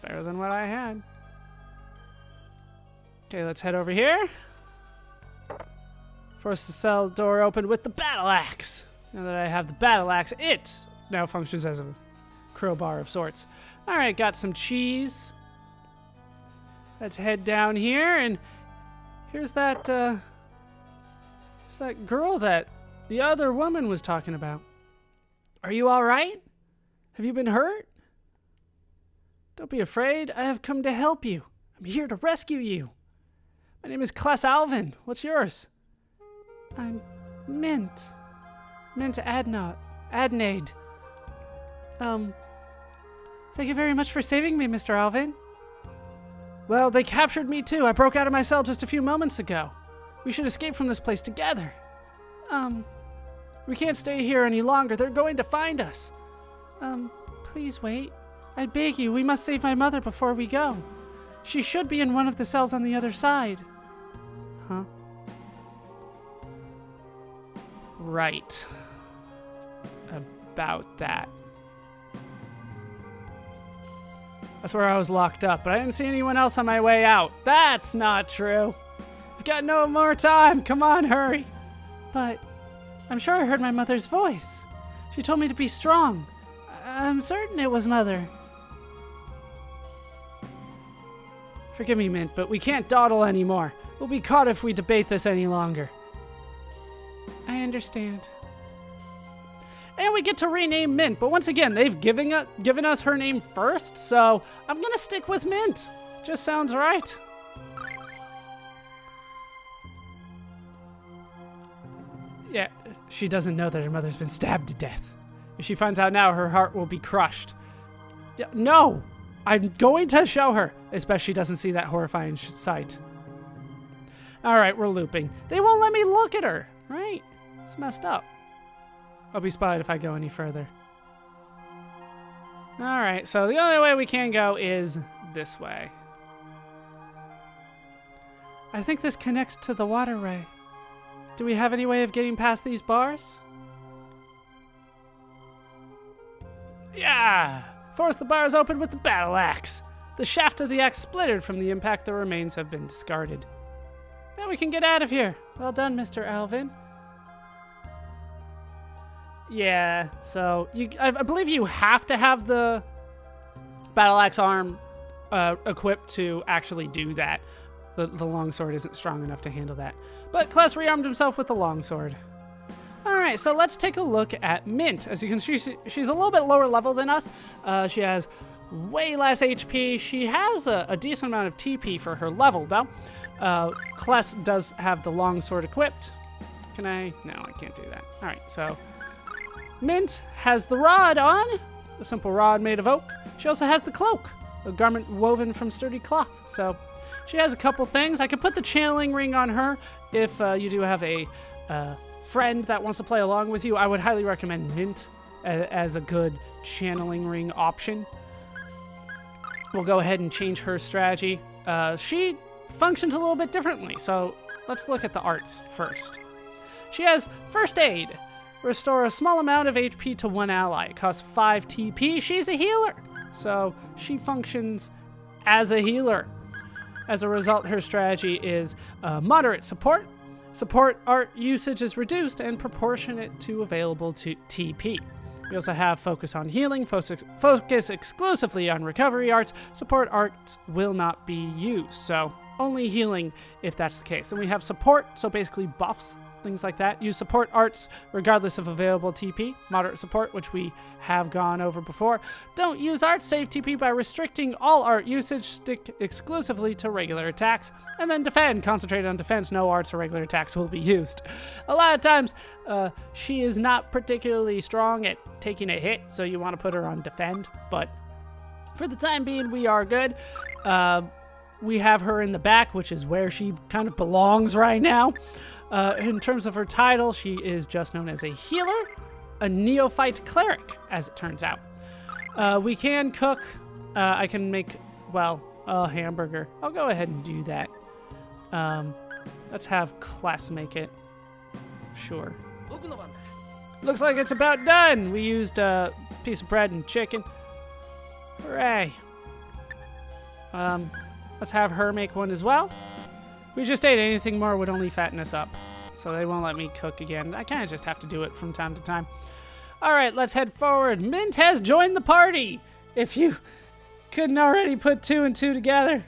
better than what I had. Okay, let's head over here. Force the cell door open with the battle axe. Now that I have the battle axe, it now functions as a crowbar of sorts. All right, got some cheese. Let's head down here, and here's that girl that the other woman was talking about. Are you all right? Have you been hurt? Don't be afraid. I have come to help you. I'm here to rescue you. My name is Class Alvin. What's yours? I'm Mint. Mint Adnade. Thank you very much for saving me, Mr. Alvin. Well, they captured me too. I broke out of my cell just a few moments ago. We should escape from this place together. We can't stay here any longer. They're going to find us. Please wait. I beg you, we must save my mother before we go. She should be in one of the cells on the other side. Huh? Right. About that. That's where I was locked up, but I didn't see anyone else on my way out. That's not true. We've got no more time. Come on, hurry. But I'm sure I heard my mother's voice. She told me to be strong. I'm certain it was Mother. Forgive me, Mint, but we can't dawdle anymore. We'll be caught if we debate this any longer. I understand. And we get to rename Mint, but once again, they've given us her name first, so I'm gonna stick with Mint. Just sounds right. Yeah, she doesn't know that her mother's been stabbed to death. If she finds out now, her heart will be crushed. No! I'm going to show her, especially she doesn't see that horrifying sight. Alright, we're looping. They won't let me look at her, right? It's messed up. I'll be spotted if I go any further. Alright, so the only way we can go is this way. I think this connects to the waterway. Do we have any way of getting past these bars? Yeah! Force the bars open with the battle axe. The shaft of the axe splintered from the impact. The remains have been discarded. Now we can get out of here. Well done, Mr. Alvin. Yeah, so I believe you have to have the battle axe arm equipped to actually do that. The longsword isn't strong enough to handle that. But Kless rearmed himself with the longsword. Alright, so let's take a look at Mint. As you can see, she's a little bit lower level than us. She has way less HP. She has a decent amount of TP for her level, though. Kless does have the longsword equipped. Can I? No, I can't do that. Alright, so Mint has the rod on, a simple rod made of oak. She also has the cloak, a garment woven from sturdy cloth. So she has a couple things. I could put the channeling ring on her if you do have a friend that wants to play along with you. I would highly recommend Mint as a good channeling ring option. We'll go ahead and change her strategy. She functions a little bit differently, so let's look at the arts first. She has First Aid. Restore a small amount of HP to one ally. It costs 5 TP. She's a healer, so she functions as a healer. As a result, her strategy is moderate support. Support art usage is reduced and proportionate to available to TP. We also have focus on healing, focus exclusively on recovery arts. Support arts will not be used, so only healing if that's the case. Then we have support, so basically buffs, things like that. Use support arts regardless of available TP. Moderate support, which we have gone over before. Don't use arts, save TP by restricting all art usage. Stick exclusively to regular attacks. And then defend. Concentrate on defense. No arts or regular attacks will be used. A lot of times, she is not particularly strong at taking a hit, so you want to put her on defend. But for the time being, we are good. We have her in the back, which is where she kind of belongs right now. In terms of her title, she is just known as a healer, a neophyte cleric, as it turns out. We can cook. I can make, well, a hamburger. I'll go ahead and do that. Let's have Kless make it. Sure. Looks like it's about done. We used a piece of bread and chicken. Hooray. Let's have her make one as well. We just ate. Anything more would only fatten us up. So they won't let me cook again. I kind of just have to do it from time to time. All right, let's head forward. Mint has joined the party. If you couldn't already put 2 and 2 together.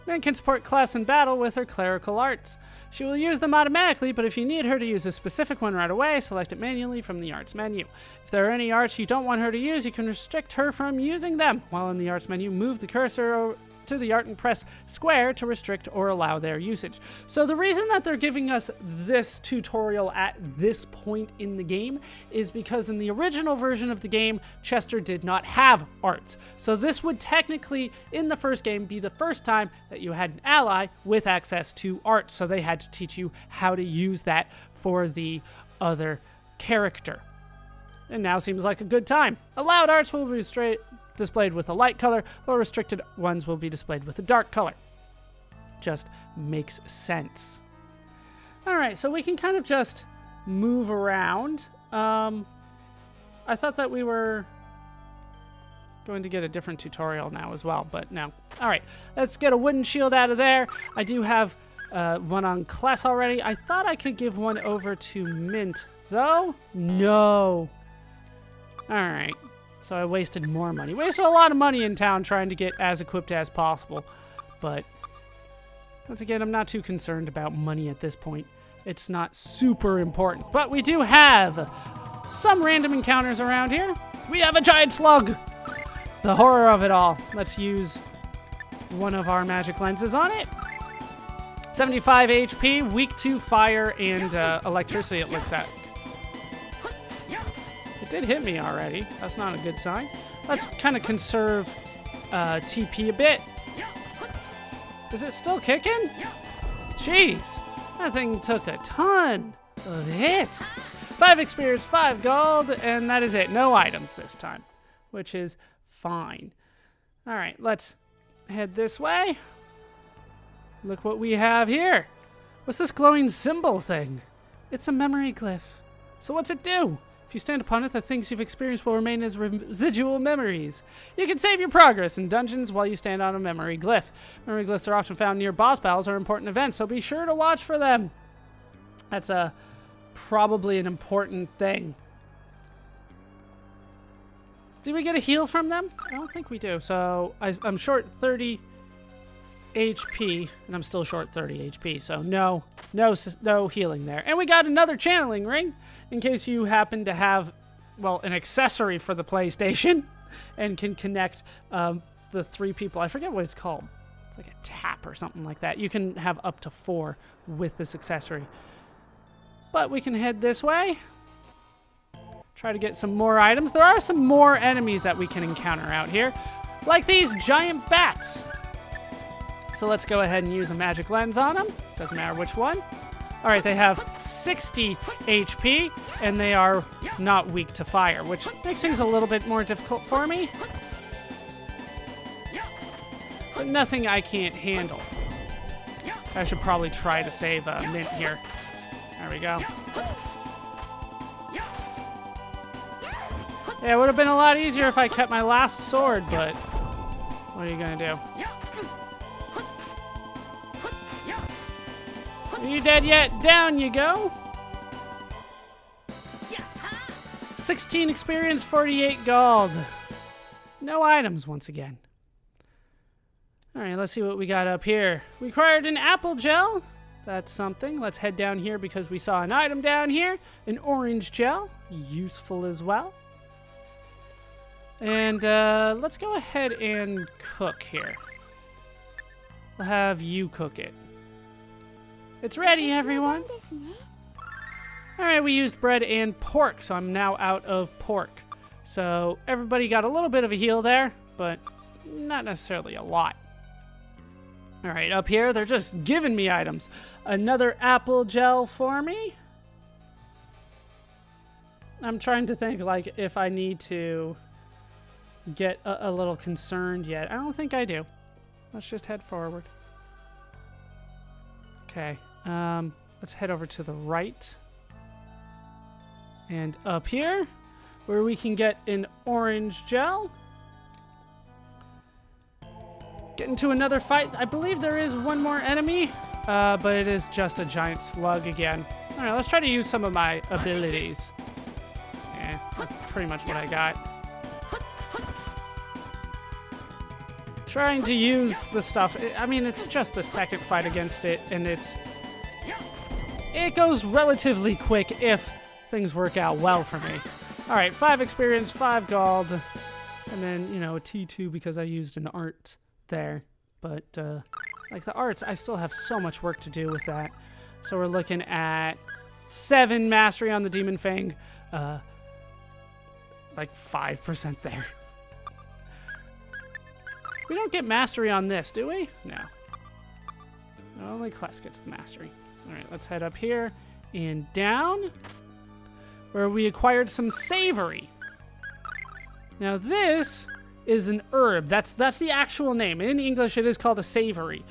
Mint can support class in battle with her clerical arts. She will use them automatically, but if you need her to use a specific one right away, select it manually from the arts menu. If there are any arts you don't want her to use, you can restrict her from using them. While in the arts menu, move the cursor to the art and press square to restrict or allow their usage. So the reason that they're giving us this tutorial at this point in the game is because in the original version of the game, Chester did not have arts. So this would technically, in the first game, be the first time that you had an ally with access to arts. So they had to teach you how to use that for the other character. And now seems like a good time. Allowed arts will be displayed with a light color, while restricted ones will be displayed with a dark color. Just makes sense. Alright, so we can kind of just move around. I thought that we were going to get a different tutorial now as well, but no. Alright, let's get a wooden shield out of there. I do have one on class already. I thought I could give one over to Mint, though. No. Alright. So I wasted more money. Wasted a lot of money in town trying to get as equipped as possible. But once again, I'm not too concerned about money at this point. It's not super important. But we do have some random encounters around here. We have a giant slug! The horror of it all. Let's use one of our magic lenses on it. 75 HP, weak to fire and electricity, it looks like. It did hit me already. That's not a good sign. Let's kind of conserve TP a bit. Is it still kicking? Jeez. That thing took a ton of hits. 5 experience, 5 gold, and that is it. No items this time, which is fine. All right, let's head this way. Look what we have here. What's this glowing symbol thing? It's a memory glyph. So what's it do? If you stand upon it, the things you've experienced will remain as residual memories. You can save your progress in dungeons while you stand on a memory glyph. Memory glyphs are often found near boss battles or important events, so be sure to watch for them. That's probably an important thing. Did we get a heal from them? I don't think we do. So I'm short 30 HP, and I'm still short 30 HP, so no healing there. And we got another channeling ring, in case you happen to have, well, an accessory for the PlayStation, and can connect the 3 people. I forget what it's called. It's like a tap or something like that. You can have up to 4 with this accessory. But we can head this way. Try to get some more items. There are some more enemies that we can encounter out here, like these giant bats. So let's go ahead and use a magic lens on them. Doesn't matter which one. All right, they have 60 HP, and they are not weak to fire, which makes things a little bit more difficult for me. But nothing I can't handle. I should probably try to save Mint here. There we go. Yeah, it would have been a lot easier if I kept my last sword, but what are you going to do? Are you dead yet? Down you go. 16 experience, 48 gold. No items once again. All right, let's see what we got up here. We acquired an apple gel. That's something. Let's head down here because we saw an item down here. An orange gel. Useful as well. And let's go ahead and cook here. We'll have you cook it. It's ready, everyone. All right, we used bread and pork, so I'm now out of pork. So everybody got a little bit of a heal there, but not necessarily a lot. All right, up here, they're just giving me items. Another apple gel for me. I'm trying to think, like, if I need to get a little concerned yet. I don't think I do. Let's just head forward. Okay, let's head over to the right. And up here, where we can get an orange gel. Get into another fight. I believe there is one more enemy, but it is just a giant slug again. All right, let's try to use some of my abilities. Yeah, that's pretty much what I got. Trying to use the stuff. I mean, it's just the second fight against it, and it goes relatively quick if things work out well for me. All right, 5 experience, 5 gold, and then, you know, a T2 because I used an art there. But, like the arts, I still have so much work to do with that. So we're looking at 7 mastery on the Demon Fang, like 5% there. We don't get mastery on this, do we? No. Only Kless gets the mastery. All right, let's head up here and down, where we acquired some savory. Now this is an herb. That's the actual name. In English, it is called a savory.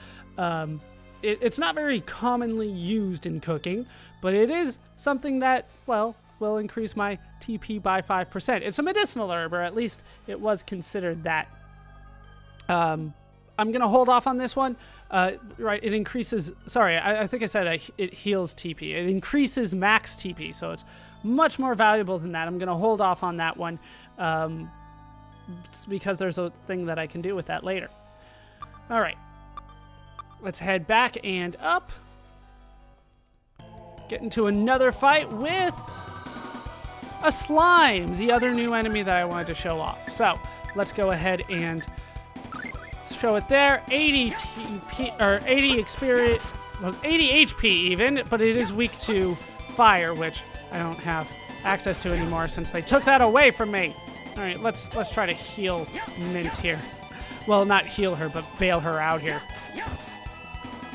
It's not very commonly used in cooking, but it is something that, well, will increase my TP by 5%. It's a medicinal herb, or at least it was considered that. I'm going to hold off on this one. Right, it increases... Sorry, I think I said it heals TP. It increases max TP, so it's much more valuable than that. I'm going to hold off on that one because there's a thing that I can do with that later. All right. Let's head back and up. Get into another fight with a slime, the other new enemy that I wanted to show off. So let's go ahead and show it there. 80 TP, or 80 experience, well, 80 HP even, but it is weak to fire, which I don't have access to anymore since they took that away from me. All right, let's try to heal Mint here. Well, not heal her, but bail her out here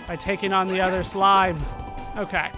by taking on the other slime. Okay.